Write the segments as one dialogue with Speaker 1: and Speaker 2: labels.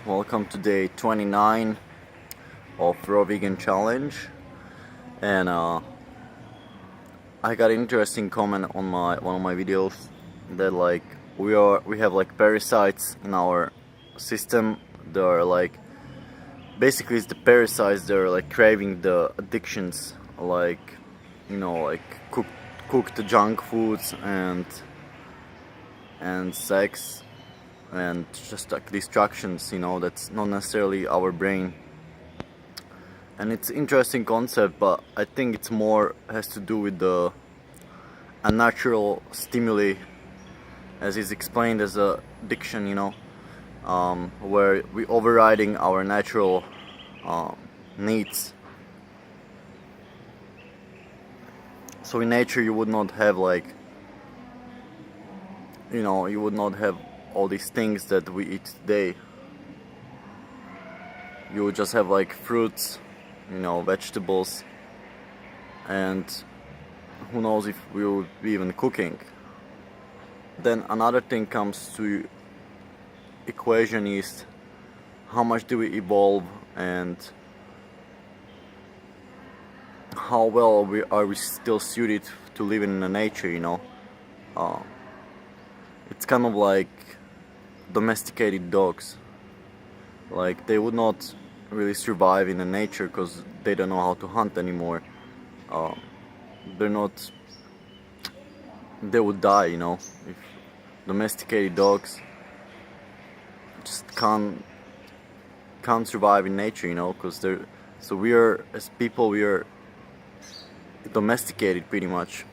Speaker 1: welcome to day 29 of Raw Vegan Challenge. And I got an interesting comment on one of my videos that we have like parasites in our system. They're like basically it's the parasites that are like craving the addictions, like cooked junk foods and sex and just like distractions, that's not necessarily our brain. And it's an interesting concept, but I think it's more has to do with the unnatural stimuli, as is explained as a addiction, where we overriding our natural needs. So in nature you would not have you would not have all these things that we eat today. You would just have like fruits, vegetables, and who knows if we would be even cooking. Then another thing comes to equation is how much do we evolve and how well are we still suited to live in the nature, It's kind of like domesticated dogs. Like they would not really survive in the nature because they don't know how to hunt anymore. They would die, if domesticated dogs just can't survive in nature, because we are, as people, we are domesticated pretty much.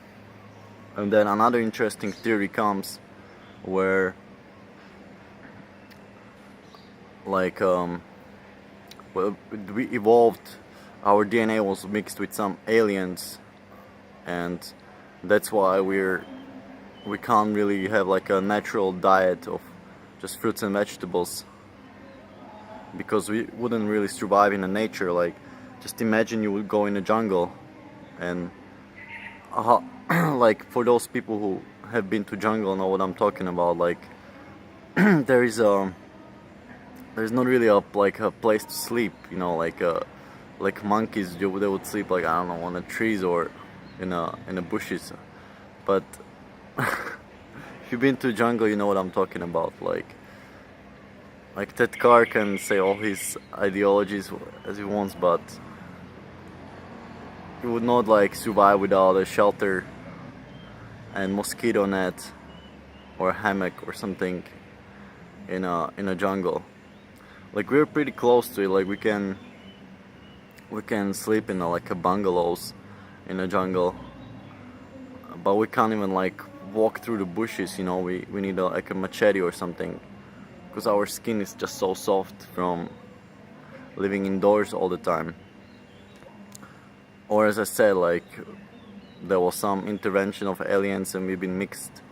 Speaker 1: And then another interesting theory comes where we evolved, our DNA was mixed with some aliens, and that's why we can't really have like a natural diet of just fruits and vegetables, because we wouldn't really survive in the nature. Like, just imagine you would go in the jungle and like, for those people who have been to jungle know what I'm talking about. Like there's not really a place to sleep, like monkeys, they would sleep like, I don't know, on the trees or in the bushes. But if you've been to jungle, you know what I'm talking about. Like Ted Carr can say all his ideologies as he wants, but he would not survive without a shelter and mosquito net or a hammock or something in a jungle. Like, we're pretty close to it. Like, we can sleep in a bungalows in a jungle, but we can't even walk through the bushes. We need a machete or something, because our skin is just so soft from living indoors all the time. Or, as I said, there was some intervention of aliens and we've been mixed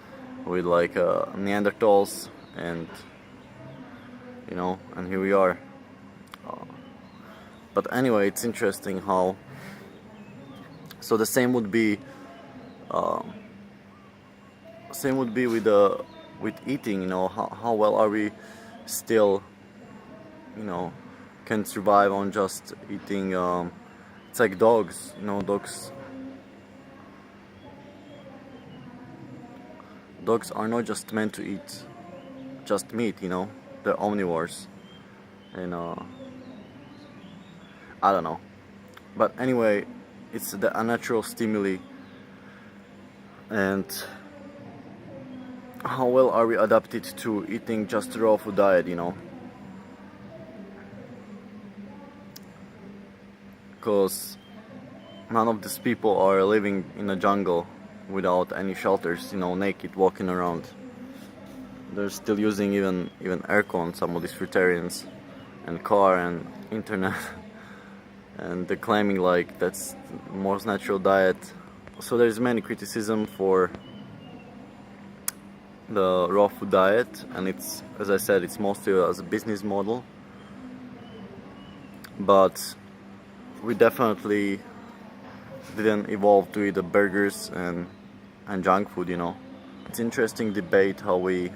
Speaker 1: with Neanderthals, and and here we are. But anyway, it's interesting how. So the same would be with eating. How well are we still can survive on just eating. It's like dogs. Dogs are not just meant to eat just meat. They're omnivores, and I don't know. But anyway, it's the unnatural stimuli, and how well are we adapted to eating just raw food diet, because none of these people are living in a jungle without any shelters, naked walking around. They're still using even aircon, some of these fruitarians, and car and internet. And they're claiming that's the most natural diet. So there's many criticism for the raw food diet, and it's, as I said, it's mostly as a business model. But we definitely didn't evolve to eat the burgers and junk food. It's interesting debate how we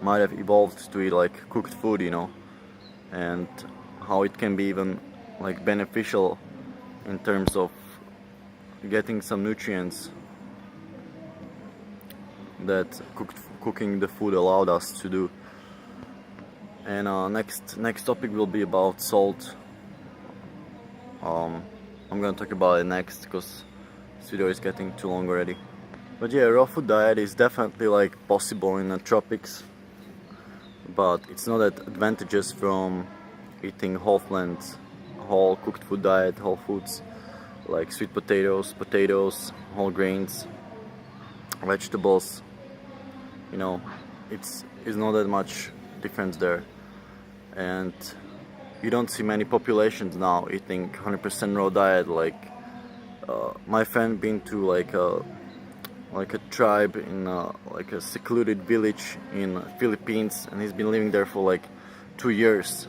Speaker 1: might have evolved to eat cooked food, and how it can be even like beneficial in terms of getting some nutrients that cooking the food allowed us to do. And next topic will be about salt. I'm gonna talk about it next because this video is getting too long already. But yeah, raw food diet is definitely like possible in the tropics, but it's not that advantageous from eating whole plants, whole cooked food diet, whole foods like sweet potatoes, whole grains, vegetables. You know, it's not that much difference there, and you don't see many populations now eating 100% raw diet. Like my friend been to like a tribe in like a secluded village in Philippines, and he's been living there for like 2 years,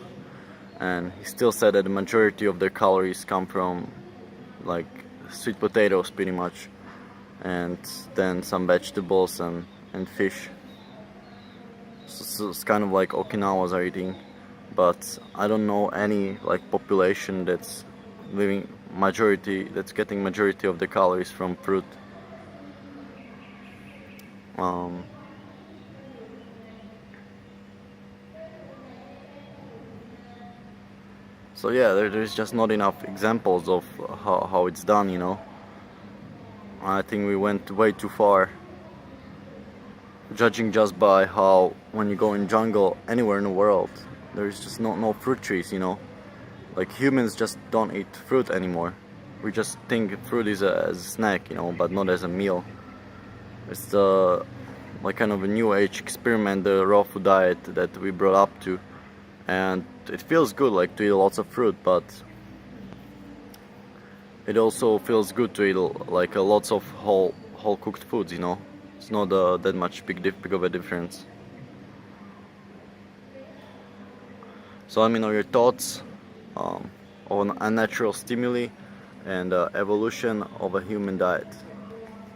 Speaker 1: and he still said that the majority of their calories come from like sweet potatoes pretty much, and then some vegetables and fish. So it's kind of like Okinawas are eating, but I don't know any like population that's getting majority of the calories from fruit. So yeah, there's just not enough examples of how it's done, you know. I think we went way too far, judging just by how when you go in jungle anywhere in the world, there's just no fruit trees, you know. Like humans just don't eat fruit anymore. We just think fruit is as a snack, you know, but not as a meal. It's the like kind of a new age experiment, the raw food diet that we brought up to, and it feels good like to eat lots of fruit, but it also feels good to eat like lots of whole cooked foods, you know. It's not that much big of a difference. So let me know your thoughts on unnatural stimuli and evolution of a human diet.